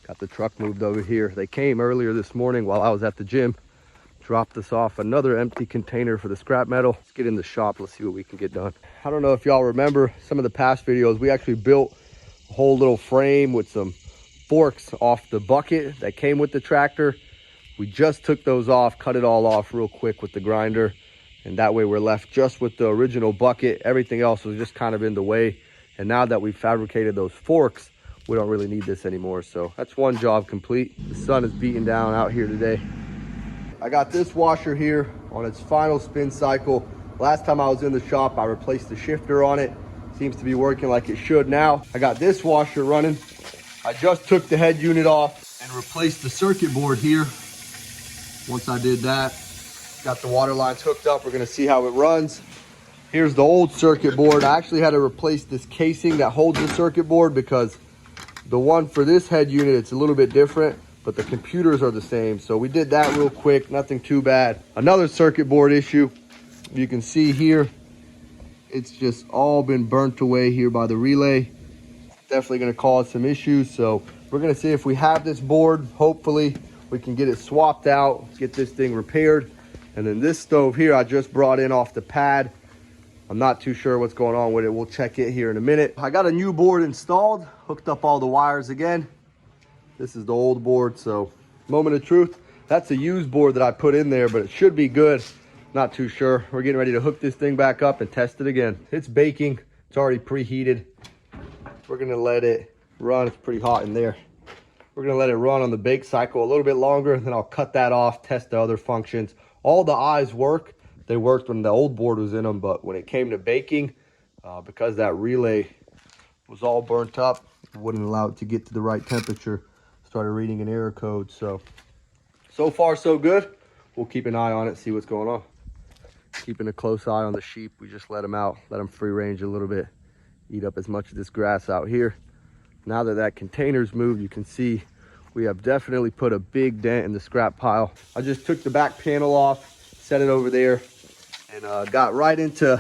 Got the truck moved over here. They came earlier this morning while I was at the gym. Dropped us off another empty container for the scrap metal. Let's get in the shop. Let's see what we can get done. I don't know if y'all remember some of the past videos. We actually built a whole little frame with some forks off the bucket that came with the tractor. We just took those off, cut it all off real quick with the grinder. And that way we're left just with the original bucket. Everything else was just kind of in the way. And now that we've fabricated those forks, we don't really need this anymore. So that's one job complete. The sun is beating down out here today. I got this washer here on its final spin cycle. Last time I was in the shop, I replaced the shifter on it. Seems to be working like it should now. I got this washer running. I just took the head unit off and replaced the circuit board here. Once I did that, got the water lines hooked up. We're gonna see how it runs. Here's the old circuit board. I actually had to replace this casing that holds the circuit board because the one for this head unit, it's a little bit different, but the computers are the same. So we did that real quick, nothing too bad. Another circuit board issue, you can see here, it's just all been burnt away here by the relay. Definitely gonna cause some issues. So we're gonna see if we have this board. Hopefully we can get it swapped out, get this thing repaired. And then this stove here, I just brought in off the pad. I'm not too sure what's going on with it. We'll check it here in a minute. I got a new board installed, hooked up all the wires again. This is the old board, so moment of truth. That's a used board that I put in there, but it should be good. Not too sure. We're getting ready to hook this thing back up and test it again. It's baking, it's already preheated. We're gonna let it run. It's pretty hot in there. We're gonna let it run on the bake cycle a little bit longer, then I'll cut that off, test the other functions. All the eyes work. They worked when the old board was in them, but when it came to baking, because that relay was all burnt up, it wouldn't allow it to get to the right temperature. Started reading an error code. So far so good. We'll keep an eye on it, see what's going on. Keeping a close eye on the sheep. We just let them out, let them free range a little bit, eat up as much of this grass out here. Now that that container's moved, you can see we have definitely put a big dent in the scrap pile. I just took the back panel off, set it over there, and got right into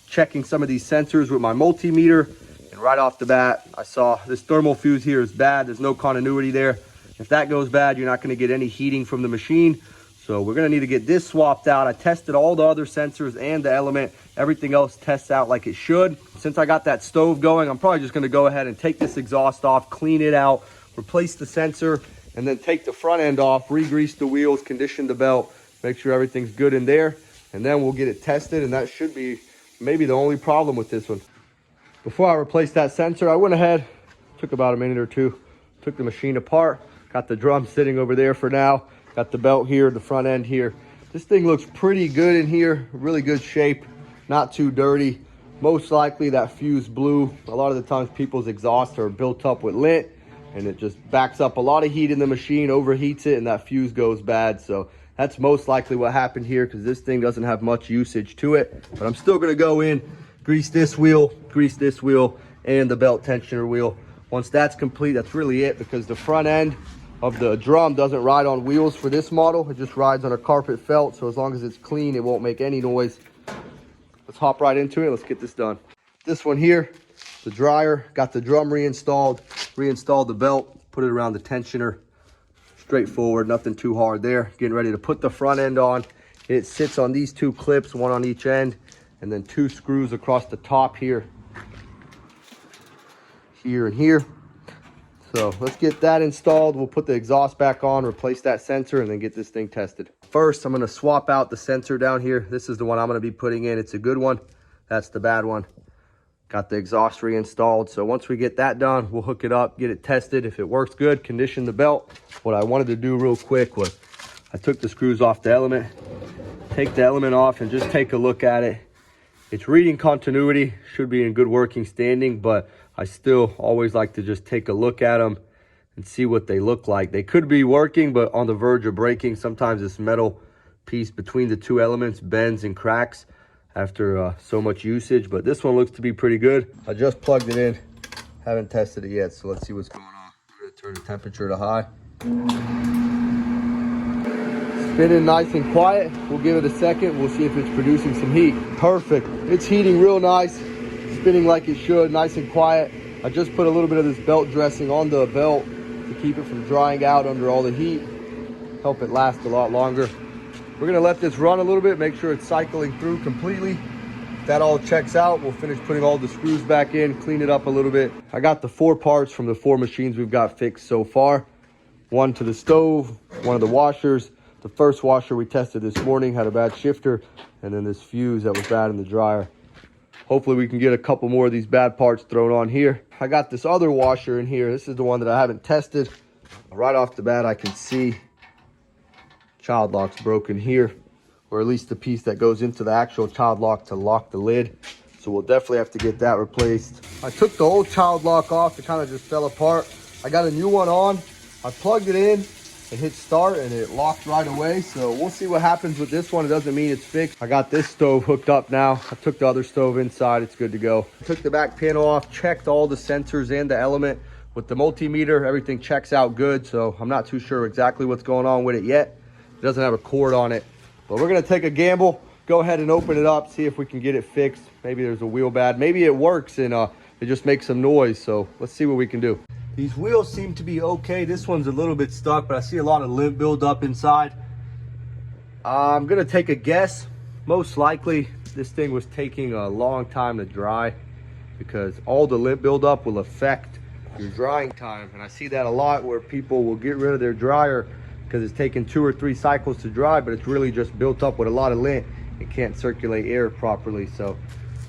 checking some of these sensors with my multimeter. And right off the bat, I saw this thermal fuse here is bad. There's no continuity there. If that goes bad, you're not going to get any heating from the machine. So we're going to need to get this swapped out. I tested all the other sensors and the element. Everything else tests out like it should. Since I got that stove going, I'm probably just going to go ahead and take this exhaust off, clean it out, replace the sensor, and then take the front end off, re-grease the wheels, condition the belt, make sure everything's good in there. And then we'll get it tested, and that should be maybe the only problem with this one. Before I replaced that sensor, I went ahead, took about a minute or two, took the machine apart, got the drum sitting over there for now, got the belt here, the front end here. This thing looks pretty good in here, really good shape, not too dirty. Most likely that fuse blew. A lot of the times people's exhausts are built up with lint, and it just backs up a lot of heat in the machine, overheats it, and that fuse goes bad. So that's most likely what happened here, because this thing doesn't have much usage to it. But I'm still gonna go in, grease this wheel, and the belt tensioner wheel. Once that's complete, that's really it, because the front end of the drum doesn't ride on wheels for this model. It just rides on a carpet felt. So as long as it's clean, it won't make any noise. Let's hop right into it. Let's get this done. This one here, the dryer, got the drum reinstalled the belt, put it around the tensioner. Straightforward, nothing too hard there. Getting ready to put the front end on. It sits on these two clips, one on each end, and then two screws across the top here, and here. So let's get that installed. We'll put the exhaust back on, replace that sensor, and then get this thing tested. First, I'm gonna swap out the sensor down here. This is the one I'm gonna be putting in. It's a good one. That's the bad one. Got the exhaust reinstalled. So once we get that done, we'll hook it up, get it tested. If it works good, condition the belt. What I wanted to do real quick was I took the screws off the element, take the element off, and just take a look at it. It's reading continuity, should be in good working standing, but I still always like to just take a look at them and see what they look like. They could be working, but on the verge of breaking. Sometimes this metal piece between the two elements bends and cracks after so much usage, but this one looks to be pretty good. I just plugged it in, haven't tested it yet, so let's see what's going on. I'm gonna turn the temperature to high. Spinning nice and quiet. We'll give it a second. We'll see if it's producing some heat. Perfect. It's heating real nice. Spinning like it should, nice and quiet. I just put a little bit of this belt dressing on the belt to keep it from drying out under all the heat, help it last a lot longer. We're gonna let this run a little bit, make sure it's cycling through completely. If that all checks out, we'll finish putting all the screws back in, clean it up a little bit. I got the 4 parts from the 4 machines we've got fixed so far. One to the stove, one of the washers. The first washer we tested this morning had a bad shifter, and then this fuse that was bad in the dryer. Hopefully we can get a couple more of these bad parts thrown on here. I got this other washer in here. This is the one that I haven't tested. Right off the bat, I can see child lock's broken here, or at least the piece that goes into the actual child lock to lock the lid. So we'll definitely have to get that replaced. I took the old child lock off. It kind of just fell apart. I got a new one on. I plugged it in and hit start and it locked right away. So we'll see what happens with this one. It doesn't mean it's fixed. I got this stove hooked up now. I took the other stove inside. It's good to go. I took the back panel off, checked all the sensors and the element. With the multimeter, everything checks out good. So I'm not too sure exactly what's going on with it yet. It doesn't have a cord on it, but we're gonna take a gamble, go ahead and open it up, see if we can get it fixed. Maybe there's a wheel bad. Maybe it works and it just makes some noise. So let's see what we can do. These wheels seem to be okay. This one's a little bit stuck, but I see a lot of lint build up inside. I'm gonna take a guess. Most likely this thing was taking a long time to dry because all the lint buildup will affect your drying time. And I see that a lot where people will get rid of their dryer because it's taken 2 or 3 cycles to dry, but it's really just built up with a lot of lint. It can't circulate air properly. So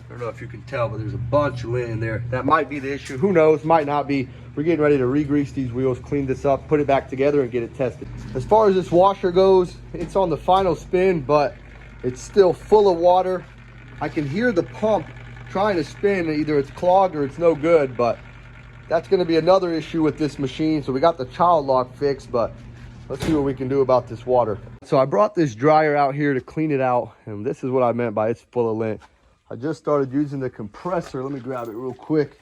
I don't know if you can tell, but there's a bunch of lint in there. That might be the issue. Who knows? Might not be. We're getting ready to re-grease these wheels, clean this up, put it back together and get it tested. As far as this washer goes, it's on the final spin, but it's still full of water. I can hear the pump trying to spin. Either it's clogged or it's no good, but that's going to be another issue with this machine. So we got the child lock fixed, but let's see what we can do about this water. So I brought this dryer out here to clean it out, and this is what I meant by it's full of lint. I just started using the compressor. Let me grab it real quick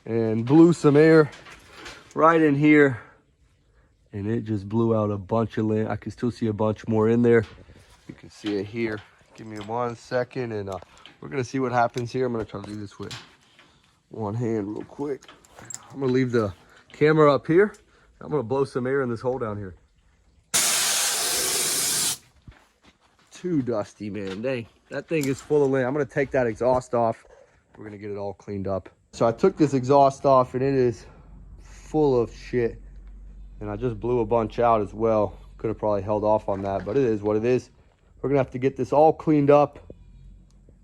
and blew some air right in here, and it just blew out a bunch of lint. I can still see a bunch more in there. You can see it here. Give me 1 second, and we're gonna see what happens here. I'm gonna try to do this with one hand real quick. I'm gonna leave the camera up here. I'm gonna blow some air in this hole down here. Too dusty, man. Dang, that thing is full of lint. I'm gonna take that exhaust off. We're gonna get it all cleaned up. So I took this exhaust off and it is full of shit. And I just blew a bunch out as well. Could have probably held off on that, but it is what it is. We're gonna have to get this all cleaned up,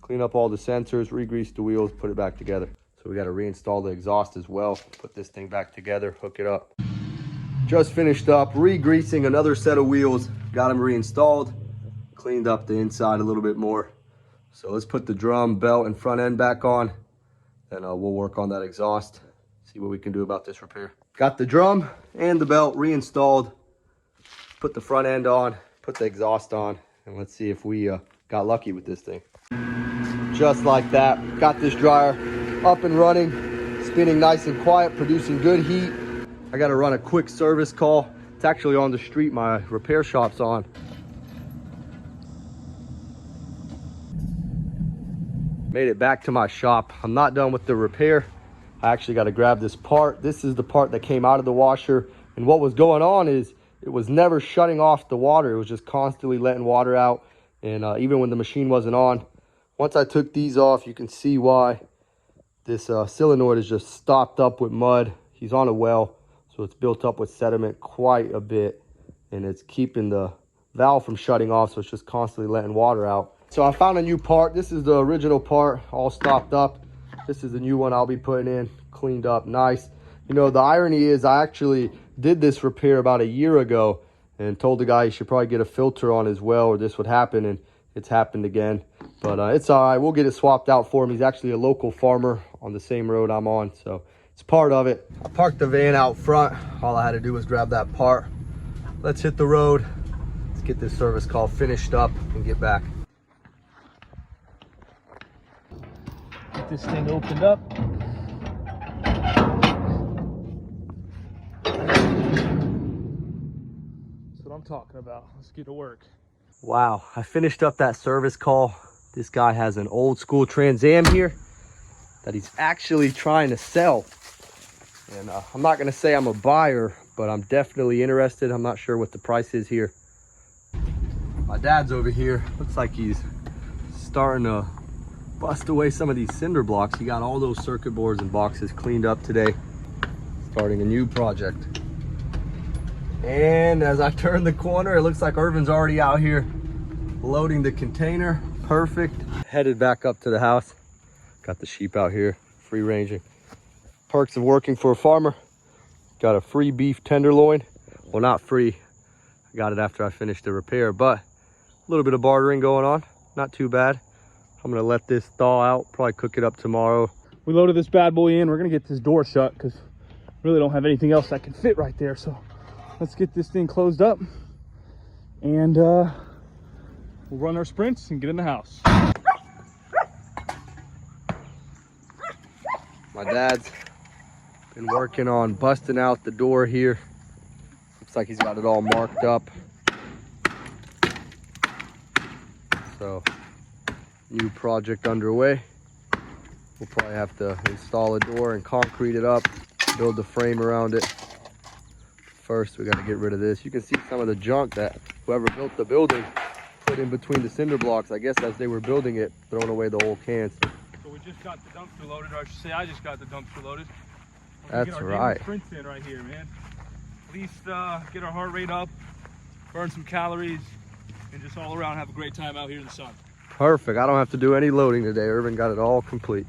clean up all the sensors, re-grease the wheels, put it back together. So we gotta reinstall the exhaust as well, put this thing back together, hook it up. Just finished up re-greasing another set of wheels, got them reinstalled, cleaned up the inside a little bit more. So let's put the drum, belt, and front end back on, and we'll work on that exhaust, see what we can do about this repair. Got the drum and the belt reinstalled, put the front end on, put the exhaust on, and let's see if we got lucky with this thing. Just like that, got this dryer up and running, spinning nice and quiet, producing good heat. I gotta run a quick service call. It's actually on the street my repair shop's on. Made it back to my shop. I'm not done with the repair. I actually got to grab this part. This is the part that came out of the washer. And what was going on is it was never shutting off the water. It was just constantly letting water out. And even when the machine wasn't on, once I took these off, you can see why this solenoid is just stopped up with mud. He's on a well, so it's built up with sediment quite a bit. And it's keeping the valve from shutting off, so it's just constantly letting water out. So I found a new part. This is the original part, all stopped up. This is the new one I'll be putting in, cleaned up, nice. You know, the irony is I actually did this repair about 1 year ago and told the guy he should probably get a filter on his well or this would happen, and it's happened again. But it's all right, we'll get it swapped out for him. He's actually a local farmer on the same road I'm on, so it's part of it. I parked the van out front. All I had to do was grab that part. Let's hit the road. Let's get this service call finished up and get back. Get this thing opened up. That's what I'm talking about. Let's get to work. Wow, I finished up that service call. This guy has an old school Trans Am here that he's actually trying to sell. And I'm not gonna say I'm a buyer, but I'm definitely interested. I'm not sure what the price is here. My dad's over here. Looks like he's starting to bust away some of these cinder blocks. He got all those circuit boards and boxes cleaned up today. Starting a new project. And as I turn the corner, it looks like Erwin's already out here loading the container. Perfect. Headed back up to the house. Got the sheep out here, free ranging. Perks of working for a farmer. Got a free beef tenderloin. Well, not free. I got it after I finished the repair, but a little bit of bartering going on. Not too bad. I'm gonna let this thaw out, probably cook it up tomorrow. We loaded this bad boy in. We're gonna get this door shut because really don't have anything else that can fit right there. So let's get this thing closed up and we'll run our sprints and get in the house. My dad's been working on busting out the door here. Looks like he's got it all marked up. So, new project underway. We'll probably have to install a door and concrete it up, build the frame around it. First, we got to get rid of this. You can see some of the junk that whoever built the building put in between the cinder blocks. I guess as they were building it, throwing away the old cans. So we just got the dumpster loaded, or I should say I just got the dumpster loaded. That's right. Sprints in right here, man. At least get our heart rate up, burn some calories, and just all around have a great time out here in the sun. Perfect. I don't have to do any loading today. Erwin got it all complete.